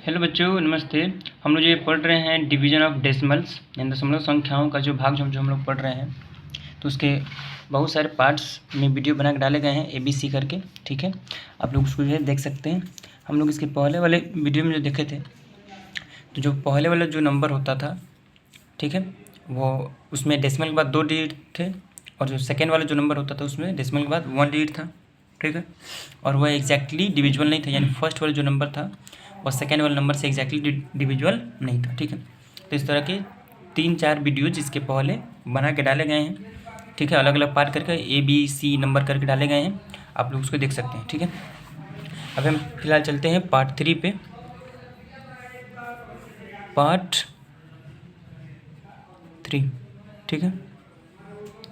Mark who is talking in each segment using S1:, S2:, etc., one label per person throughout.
S1: Hello बच्चों, नमस्ते। हम लोग ये पढ़ रहे हैं डिवीजन ऑफ डेसिमल्स यानी दशमलव संख्याओं का जो भाग जो हम लोग पढ़ रहे हैं, तो उसके बहुत सारे पार्ट्स में वीडियो बना के डाले गए हैं ABC करके। ठीक है, आप लोग उसको जो है देख सकते हैं। हम लोग इसके पहले वाले वीडियो में जो देखे थे, तो जो पहले वाला जो नंबर होता था, ठीक है, वो उसमें डेसिमल के बाद 2 डिजिट थे, और जो सेकेंड वाला जो नंबर होता था उसमें डेसिमल के बाद 1 डिजिट था। ठीक है, और वह एग्जैक्टली डिविजुअल नहीं था, यानी फर्स्ट वाला जो नंबर था और सेकेंड वाले नंबर से एग्जैक्टली डिविजुअल नहीं था। ठीक है, तो इस तरह के 3-4 वीडियोज इसके पहले बना के डाले गए हैं। ठीक है, अलग अलग पार्ट करके ABC नंबर करके डाले गए हैं, आप लोग उसको देख सकते हैं। ठीक है, अब हम फिलहाल चलते हैं पार्ट 3 पे। पार्ट 3, ठीक है,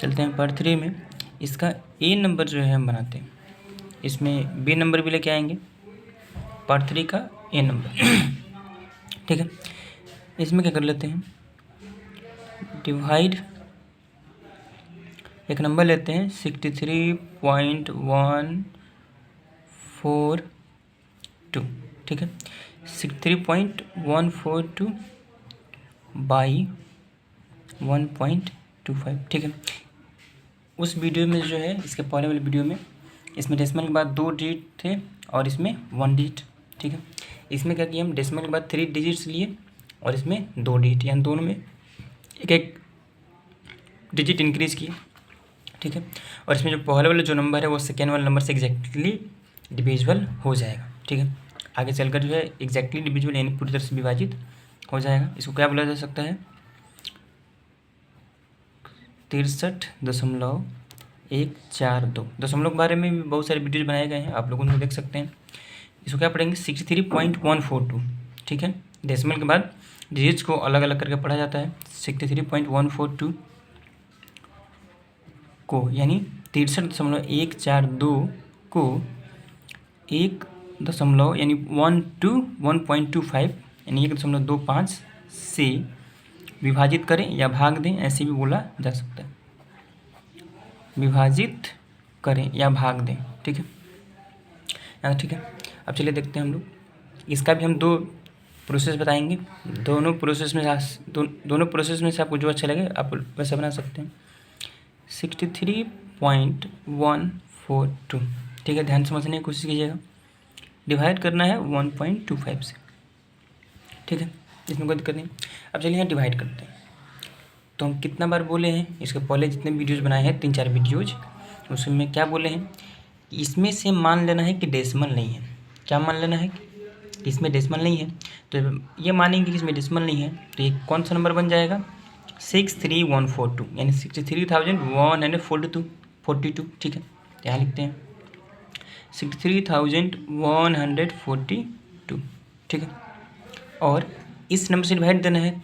S1: चलते हैं पार्ट 3 में। इसका A नंबर जो है हम बनाते हैं, इसमें B नंबर भी लेके आएंगे। पार्ट 3 का A नंबर ठीक है, इसमें क्या कर लेते हैं, डिवाइड एक नंबर लेते हैं 63.142। ठीक है, 63.142 बाई 1.25। ठीक है, उस वीडियो में जो है, इसके पहले वाले वीडियो में, इसमें डेसिमल के बाद 2 डिजिट थे और इसमें 1 डिजिट। ठीक है, इसमें क्या किया, हम डेसिमल के बाद 3 डिजिट्स लिए और इसमें 2 डिजिट, यानी दोनों में एक एक डिजिट इंक्रीज किए। ठीक है, और इसमें जो पहले वाला जो नंबर है वो सेकेंड वाले नंबर से एग्जैक्टली डिविजिबल हो जाएगा। ठीक है, आगे चलकर जो है एग्जैक्टली डिविजिबल यानी पूरी तरह से विभाजित हो जाएगा। इसको क्या बोला जा सकता है, 63.142। दशमलव के बारे में भी बहुत सारे वीडियोज बनाए गए हैं, आप लोग उनको देख सकते हैं। इसको क्या पढ़ेंगे, 63.142। ठीक है, डेसिमल के बाद डिजिट्स को अलग अलग करके पढ़ा जाता है। 63.142 को, यानी 63.142 को 1 यानी 1.25 यानी 1.25 से विभाजित करें या भाग दें, ऐसे भी बोला जा सकता है। विभाजित करें या भाग दें। ठीक है, ठीक है, अब चलिए देखते हैं हम लोग। इसका भी हम 2 प्रोसेस बताएंगे। दोनों प्रोसेस में से आपको जो अच्छा लगे आप वैसे बना सकते हैं। 63.142। ठीक है, ध्यान से समझने की कोशिश कीजिएगा। डिवाइड करना है 1.25 से। ठीक है, इसमें कोई दिक्कत नहीं। अब चलिए यहाँ डिवाइड करते हैं। तो हम कितना बार बोले हैं, इसके पहले जितने वीडियोज़ बनाए हैं 3-4 वीडियोज़, उसमें क्या बोले हैं, इसमें से मान लेना है कि डेसिमल नहीं है। क्या मान लेना है कि इसमें डेसिमल नहीं है, तो ये मानेंगे कि इसमें डेसिमल नहीं है, तो ये कौन सा नंबर बन जाएगा, 63142 यानी 63,142। ठीक है, यहाँ लिखते हैं 63,142। ठीक है, और इस नंबर से डिवाइड देना है।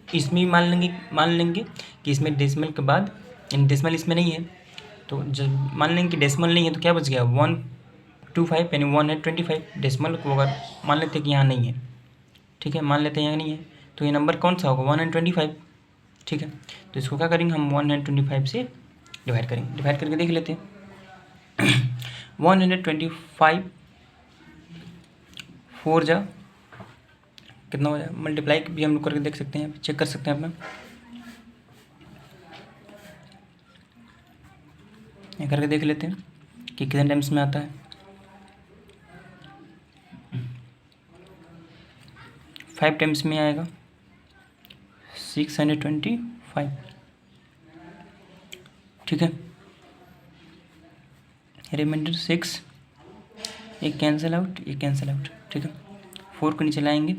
S1: इसमें भी मान लेंगे कि इसमें डेसिमल के बाद, यानी डेसिमल इसमें नहीं है, तो जब मान लेंगे कि डेसिमल नहीं है तो क्या बच गया, 125 यानी 125। डेसिमल को अगर मान लेते हैं कि यहाँ नहीं है, ठीक है, मान लेते हैं यहाँ नहीं है, तो ये नंबर कौन सा होगा, 125। ठीक है, तो इसको क्या करेंगे हम, 125 से डिवाइड करेंगे। डिवाइड करके देख लेते हैं 125 4 जा कितना हो जाए, मल्टीप्लाई भी हम लोग करके देख सकते हैं, चेक कर सकते हैं अपना। ये करके देख लेते हैं कि कितने टाइम्स में आता है। 5 टाइम्स में आएगा, 625। ठीक है, रिमाइंडर 6, ये कैंसिल आउट, ये कैंसिल आउट। ठीक है, 4 को नीचे लाएंगे।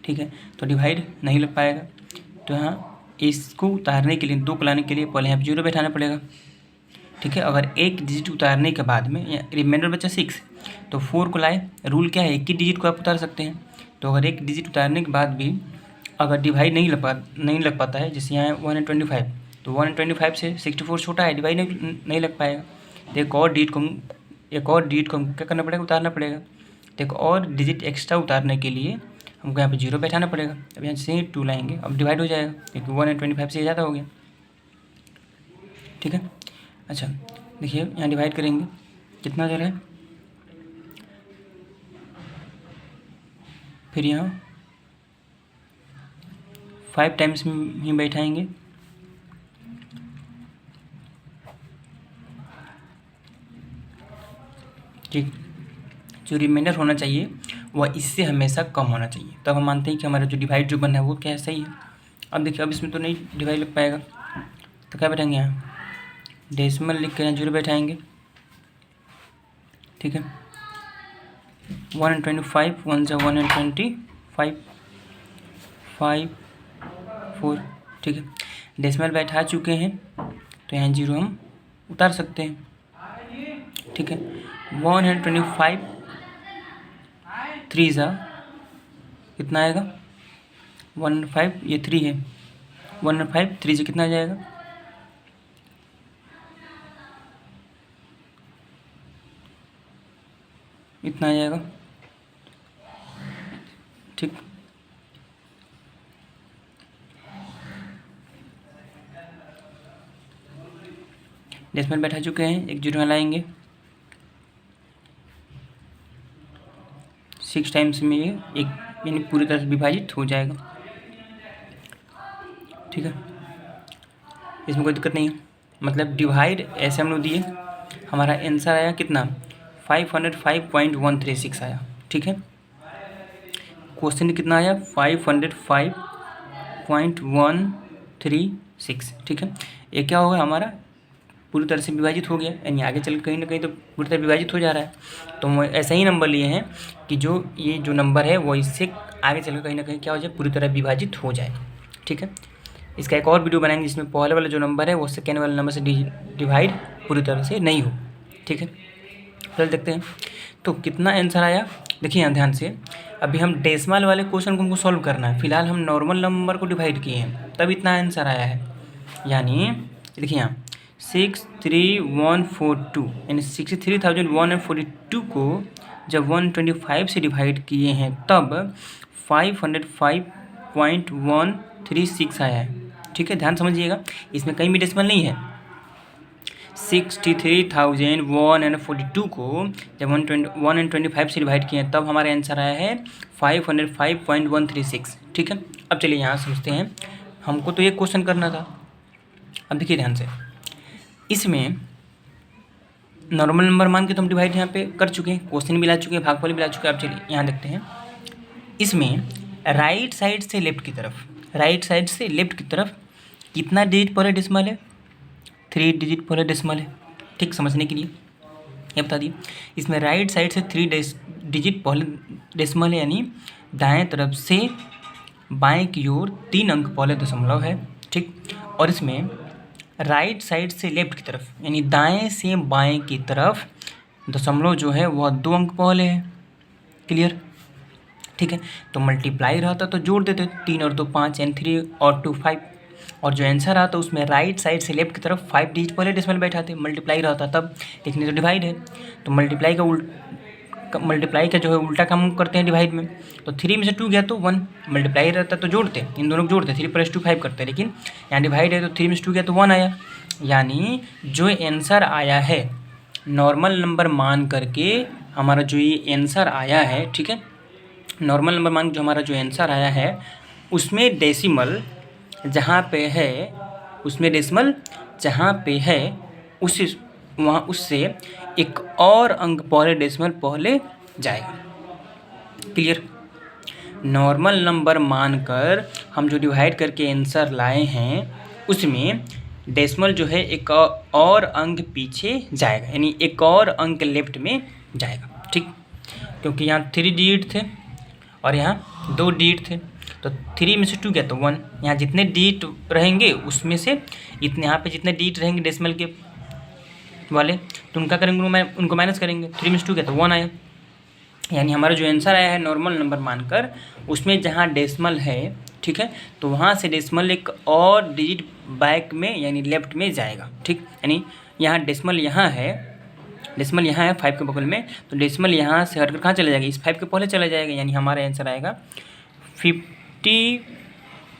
S1: ठीक है, तो डिवाइड नहीं लग पाएगा, तो यहाँ इसको उतारने के लिए, 2 को लाने के लिए पहले यहाँ पर 0 बैठाना पड़ेगा। ठीक है, अगर एक डिजिट उतारने के बाद में रिमाइंडर बचा 6, तो 4 को लाए। रूल क्या है, एक ही डिजिट को आप उतार सकते हैं। तो अगर एक डिजिट उतारने के बाद भी अगर डिवाइड नहीं लग पाता है, जैसे यहाँ 125, तो 125 से 64 छोटा है, डिवाइड नहीं लग पाएगा, तो एक और डिजिट को हम क्या करना पड़ेगा, उतारना पड़ेगा। तो एक और डिजिट एक्स्ट्रा उतारने के लिए हमको यहाँ पे 0 बैठाना पड़ेगा। अब यहाँ से 2 लाएंगे, अब डिवाइड हो जाएगा, क्योंकि 125 से ज़्यादा हो गया। ठीक है, अच्छा देखिए यहाँ डिवाइड करेंगे, कितना जा रहा है, फिर यहाँ 5 टाइम्स ही बैठाएंगे, ठीक। जो रिमाइंडर होना चाहिए वह इससे हमेशा कम होना चाहिए, तब हम मानते हैं कि हमारा जो डिवाइड जो बना है वो क्या है, सही है। अब देखिए, अब इसमें तो नहीं डिवाइड लग पाएगा, तो क्या बैठाएंगे, यहाँ डेसिमल लिख कर 0 बैठाएंगे, ठीक है। 125 1 जा 125 5 4, ठीक है। डेसिमल बैठा चुके हैं तो यहाँ 0 हम उतार सकते हैं, ठीक है। 125 3 जा कितना आएगा, 115, ये 3 है, 115 3 से कितना आ जाएगा, इतना आ जाएगा, ठीक। डेसिमल बैठा चुके हैं, एक 0 लाएंगे, 6 टाइम्स में ये एक यानी पूरी तरह से विभाजित हो जाएगा, ठीक है। इसमें कोई दिक्कत नहीं है, मतलब डिवाइड ऐसे हम लोग दिए, हमारा आंसर आया कितना, 505.136 आया, ठीक है। क्वेश्चन कितना आया, 505.136, ठीक है। ये क्या होगा, हमारा पूरी तरह से विभाजित हो गया, यानी आगे चल कहीं ना कहीं तो पूरी तरह विभाजित हो जा रहा है। तो हम ऐसा ही नंबर लिए हैं कि जो ये जो नंबर है वो इससे आगे चल कहीं ना कहीं क्या हो जाए, पूरी तरह विभाजित हो जाए, ठीक है। इसका एक और वीडियो बनाएंगे जिसमें पहले वाला जो नंबर है वो सेकेंड वाले नंबर से डिवाइड पूरी तरह से नहीं हो, ठीक है। चल देखते हैं तो कितना आंसर आया। देखिए यहाँ ध्यान से, अभी हम डेसिमल वाले क्वेश्चन को हमको सॉल्व करना है, फिलहाल हम नॉर्मल नंबर को डिवाइड किए हैं, तब इतना आंसर आया है। यानी देखिए यहाँ 63142 यानी 63,142 को जब 125 से डिवाइड किए हैं तब 505.136 आया है, ठीक है। ध्यान समझिएगा, इसमें कहीं भी डेसिमल नहीं है। 63,142 को जब 125 से डिवाइड किए हैं तब हमारा आंसर आया है 505.136, ठीक है। अब चलिए यहाँ समझते हैं, हमको तो ये क्वेश्चन करना था। अब देखिए ध्यान से, इसमें नॉर्मल नंबर मान के तो हम डिवाइड यहाँ पे कर चुके हैं, क्वेश्चन भी ला चुके हैं, भागफल भी ला चुके हैं। अब चलिए यहाँ देखते हैं, इसमें राइट साइड से लेफ्ट की तरफ, राइट साइड से लेफ्ट की तरफ कितना डिजिट पहले डेसिमल है, 3 डिजिट पहले डेसिमल है, ठीक। समझने के लिए ये बता दिए, इसमें राइट साइड से 3 डिजिट पहले डेसिमल है, यानी दाएं तरफ से बाएं की ओर 3 अंक पहले दशमलव है, ठीक। और इसमें राइट साइड से लेफ्ट की तरफ यानी दाएं से बाएं की तरफ दशमलव जो है वह 2 अंक पहले है, क्लियर, ठीक है। तो मल्टीप्लाई रहता तो जोड़ देते, 3 और 2 5 यानी 3 और 2 5, और जो आंसर आता उसमें राइट साइड से लेफ्ट की तरफ 5 डिजिट पहले डेसिमल बैठाते, मल्टीप्लाई रहता तब, लेकिन तो डिवाइड है तो मल्टीप्लाई का जो है उल्टा काम करते हैं डिवाइड में। तो 3 में से 2 गया तो 1, मल्टीप्लाई रहता तो जोड़ते, इन दोनों को जोड़ते, 3 + 2 5 करते, लेकिन यहाँ डिवाइड है तो 3 में से 2 गया तो 1 आया। यानी जो आंसर आया है नॉर्मल नंबर मान करके, हमारा जो ये आंसर आया है, ठीक है, नॉर्मल नंबर मान जो हमारा जो आंसर आया है उसमें डेसिमल जहाँ पे है, उसमें डेसिमल जहाँ पे है उस वहाँ उससे एक और अंक पहले डेसिमल पहले जाएगा, क्लियर। नॉर्मल नंबर मानकर हम जो डिवाइड करके आंसर लाए हैं उसमें डेसिमल जो है एक और अंक पीछे जाएगा, यानी एक और अंक लेफ्ट में जाएगा, ठीक। क्योंकि यहाँ 3 डिजिट थे और यहाँ 2 डिजिट थे, तो 3 में से 2 गया तो 1, यहाँ जितने डिजिट रहेंगे उसमें से इतने, यहाँ पे जितने डिजिट रहेंगे डेसिमल के वाले तो उनका करेंगे, उनको माइनस करेंगे, 3 में से 2 गया तो 1 आया। यानी हमारा जो आंसर आया है नॉर्मल नंबर मानकर उसमें जहाँ डेसिमल है, ठीक है, तो वहाँ से डेसिमल एक और डिजिट बैक में यानी लेफ्ट में जाएगा, ठीक। यानी यहाँ डेसिमल यहाँ है, डेसिमल यहाँ है 5 के बगल में, तो डेसिमल यहाँ से हटकर कहाँ चला जाएगा, इस 5 के पहले चला जाएगा। यानी हमारा आंसर आएगा 50,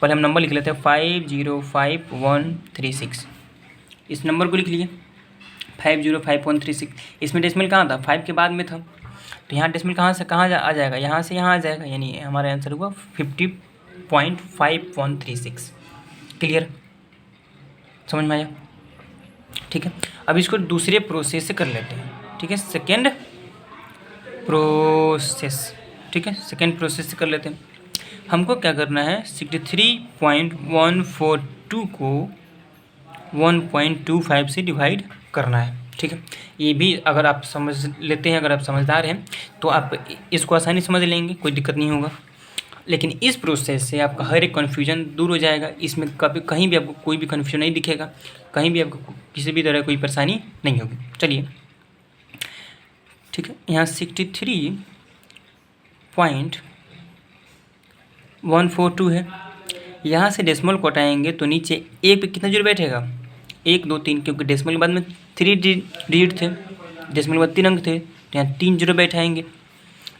S1: पहले हम नंबर लिख लेते हैं 505136, इस नंबर को लिख लिए 505136। इसमें डेसिमल कहाँ था, 5 के बाद में था, तो यहाँ डेसिमल कहाँ से कहाँ आ जाएगा, यहाँ से यहाँ आ जाएगा, यानी हमारा आंसर हुआ 50.5136। क्लियर, समझ में आया? ठीक है, अब इसको दूसरे प्रोसेस से कर लेते हैं। ठीक है, सेकेंड प्रोसेस, ठीक है, सेकेंड प्रोसेस से कर लेते हैं। हमको क्या करना है, 63.142 को 1.25 से डिवाइड करना है। ठीक है, ये भी अगर आप समझ लेते हैं, अगर आप समझदार हैं तो आप इसको आसानी समझ लेंगे, कोई दिक्कत नहीं होगा। लेकिन इस प्रोसेस से आपका हर एक कन्फ्यूजन दूर हो जाएगा। इसमें कभी कहीं भी आपको कोई भी कन्फ्यूजन नहीं दिखेगा, कहीं भी आपको किसी भी तरह कोई परेशानी नहीं होगी। चलिए, ठीक है, यहाँ 63.142 है। यहाँ से डेसिमल को हटाएंगे तो नीचे एक पे कितना जीरो बैठेगा, 1 2 3, क्योंकि डेसिमल के बाद में 3 डिजिट थे, डेसिमल के बाद 3 अंक थे, तो यहाँ 3 जीरो बैठाएंगे।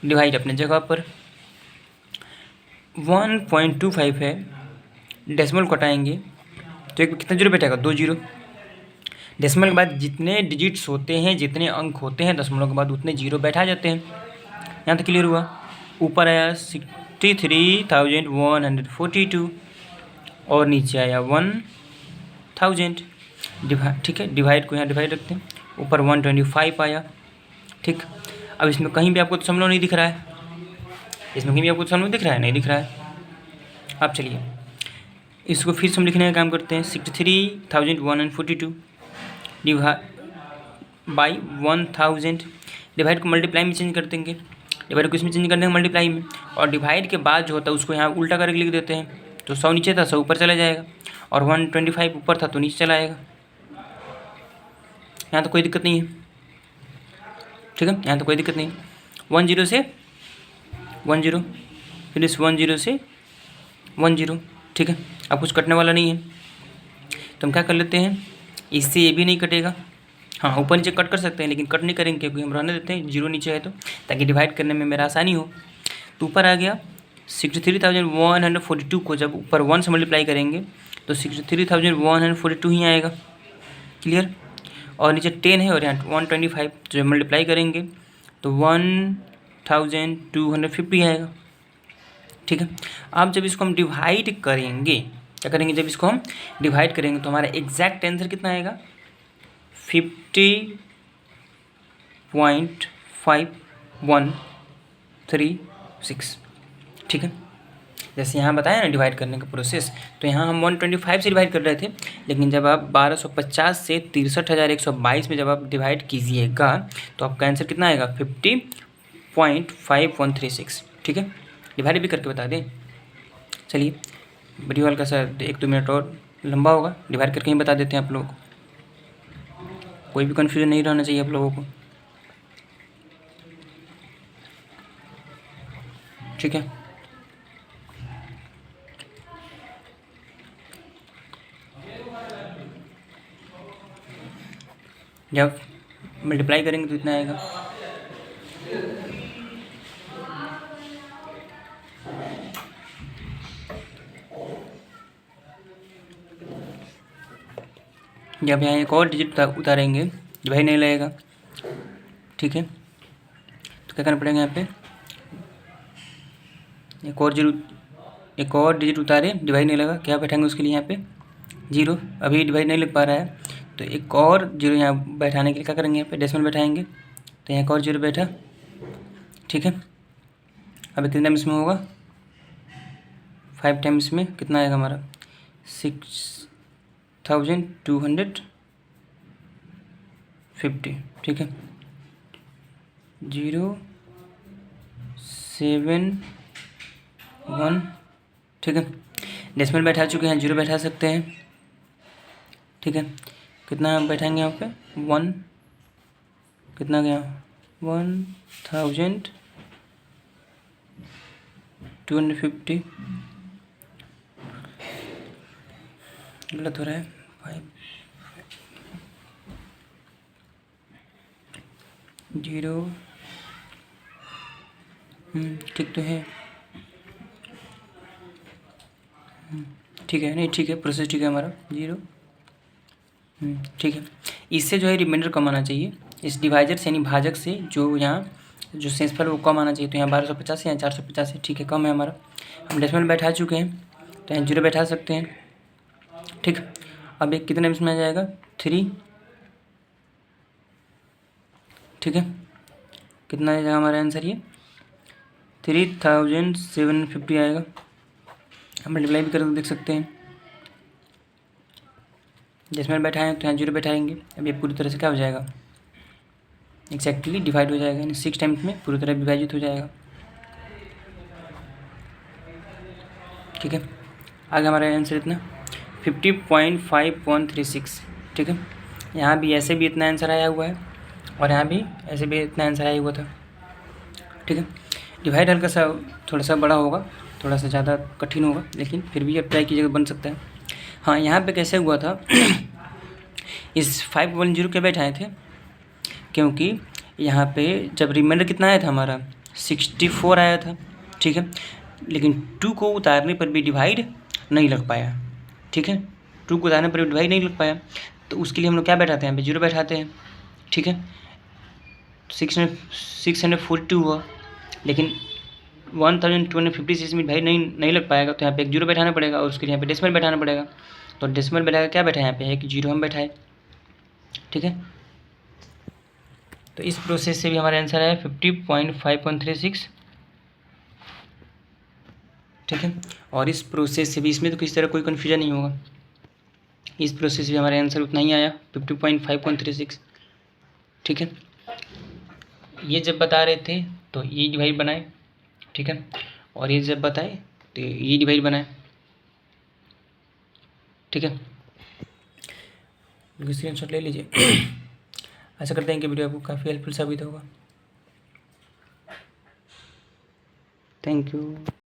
S1: डिवाइड अपने जगह पर 1.25 है, डेसिमल को हटाएंगे तो एक कितना जीरो बैठेगा, 2 जीरो। डेसिमल के बाद जितने डिजिट्स होते हैं, जितने अंक होते हैं दशमलव के बाद, उतने जीरो बैठा जाते हैं। यहाँ तक क्लियर हुआ? ऊपर आया 63,142 और नीचे आया 1000। ठीक है, डिवाइड को यहाँ डिवाइड रखते हैं, ऊपर 125 आया। ठीक, अब इसमें कहीं भी आपको दशमलव नहीं दिख रहा है, इसमें कहीं भी आपको दशमलव दिख रहा है, नहीं दिख रहा है। अब चलिए इसको फिर से हम लिखने का काम करते हैं। 63,142 बाई 1000। डिवाइड को मल्टीप्लाई में चेंज कर देंगे, डिवाइड को इसमें चेंज कर देंगे मल्टीप्लाई में, और डिवाइड के बाद जो होता है उसको यहाँ उल्टा करके लिख देते हैं। तो 100 नीचे था, 100 ऊपर चला जाएगा, और 125 ऊपर था तो नीचे चला आएगा। यहाँ तो कोई दिक्कत नहीं है। ठीक है, यहाँ तो कोई दिक्कत नहीं। 10 से 10, फिर इस 10 से 10। ठीक है, अब कुछ कटने वाला नहीं है, तो हम क्या कर लेते हैं, इससे ये भी नहीं कटेगा। हाँ, ऊपर नीचे कट कर सकते हैं, लेकिन कट नहीं करेंगे क्योंकि हम रहने देते हैं जीरो नीचे है, तो ताकि डिवाइड करने में मेरा आसानी हो। तो ऊपर आ गया 63,142 को जब ऊपर 1 से मल्टीप्लाई करेंगे तो 63,142 ही आएगा। क्लियर, और नीचे 10 है और यहाँ 125, तो जब मल्टीप्लाई करेंगे तो 1250 आएगा। ठीक है, अब जब इसको हम डिवाइड करेंगे, क्या करेंगे, जब इसको हम डिवाइड करेंगे तो हमारा एग्जैक्ट आंसर कितना आएगा, 50.5136। ठीक है, जैसे यहाँ बताया ना डिवाइड करने का प्रोसेस, तो यहाँ हम 125 से डिवाइड कर रहे थे, लेकिन जब आप 1250 से 63,122 में जब आप डिवाइड कीजिएगा तो आपका आंसर कितना आएगा, 50.5136। ठीक है, डिवाइड भी करके बता दें। चलिए, वीडियो हल्का सा 1-2 मिनट और लंबा होगा, डिवाइड करके ही बता देते हैं आप लोगों को, कोई भी कन्फ्यूजन नहीं रहना चाहिए आप लोगों को। ठीक है, जब मल्टीप्लाई करेंगे तो इतना आएगा। जब यहाँ एक और डिजिट उतारेंगे, डिवाइड नहीं लगेगा। ठीक है, तो क्या करना पड़ेगा, यहाँ पे एक और डिजिट उतारे, डिवाइड नहीं लगा, क्या बैठाएंगे उसके लिए, यहाँ पे जीरो। अभी डिवाइड नहीं लग पा रहा है, तो एक और जीरो यहाँ बैठाने के लिए क्या करेंगे, यहाँ पे डेसिमल बैठाएंगे, तो यहाँ एक और जीरो बैठा। ठीक है, अब कितने टाइम्स में होगा, 5 टाइम्स में कितना आएगा हमारा, 6,250। ठीक है, 071। ठीक है, डेसिमल बैठा चुके हैं, जीरो बैठा सकते हैं। ठीक है, कितना बैठाएंगे यहाँ पे, 1, कितना गया, 1,250, गलत हो रहा है, 5 0। ठीक तो है, ठीक है, नहीं ठीक है, प्रोसेस ठीक है हमारा, 0। ठीक है, इससे जो है रिमाइंडर कम आना चाहिए, इस डिवाइजर से यानी भाजक से जो यहाँ जो शेषफल वो कम आना चाहिए, तो यहाँ 1250 है या 450 है, ठीक है, कम है हमारा। हम डेसिमल बैठा चुके हैं तो यहाँ 0 बैठा सकते हैं, ठीक। अब एक कितने इसमें आ जाएगा 3, ठीक है। कितना आ जाएगा हमारा आंसर, ये 3750 आएगा। हम मल्टीप्लाई भी करके देख सकते हैं, डेसिमल बैठाएँ तो यहाँ 0 बैठाएंगे। अब ये पूरी तरह से क्या हो जाएगा, एक्जैक्टली डिवाइड हो जाएगा, यानी 6 टाइम्स में पूरी तरह विभाजित हो जाएगा, ठीक है। आगे हमारा आंसर इतना 50.536, ठीक है। यहाँ भी ऐसे भी इतना आंसर आया हुआ है और यहाँ भी ऐसे भी इतना आंसर आया हुआ था, ठीक है। डिवाइड हल्का सा थोड़ा सा बड़ा होगा, थोड़ा सा ज़्यादा कठिन होगा, लेकिन फिर भी अब ट्राई कीजिएगा, बन सकता है। हाँ, यहाँ पे कैसे हुआ था इस 510 के बैठाए थे, क्योंकि यहाँ पे जब रिमाइंडर कितना आया था हमारा 64 आया था, ठीक है। लेकिन 2 को उतारने पर भी डिवाइड नहीं लग पाया, ठीक है। 2 को उतारने पर भी डिवाइड नहीं लग पाया, तो उसके लिए हम लोग क्या बैठाते हैं, यहाँ पे 0 बैठाते हैं, ठीक है। 642 हुआ, लेकिन 1250 से इसमें डिवाइड नहीं लग पाएगा, तो यहाँ पे एक 0 बैठाना पड़ेगा और उसके लिए यहाँ पे डेसिमल बैठाना पड़ेगा। तो डेसिमल बैठाएगा, क्या बैठा है यहाँ पे, एक 0 हम बैठाए, ठीक है। तो इस प्रोसेस से भी हमारा आंसर है 50.536, ठीक है। और इस प्रोसेस से भी, इसमें तो किसी तरह कोई कन्फ्यूजन नहीं होगा, इस प्रोसेस से भी हमारा आंसर उतना ही आया 50.536, ठीक है। ये जब बता रहे थे तो ये डिवाइड बनाए, ठीक है, और ये जब बताए तो ये डिवाइड बनाए, ठीक है। स्क्रीनशॉट ले लीजिए। आशा करते हैं कि वीडियो आपको काफ़ी हेल्पफुल साबित होगा। Thank you.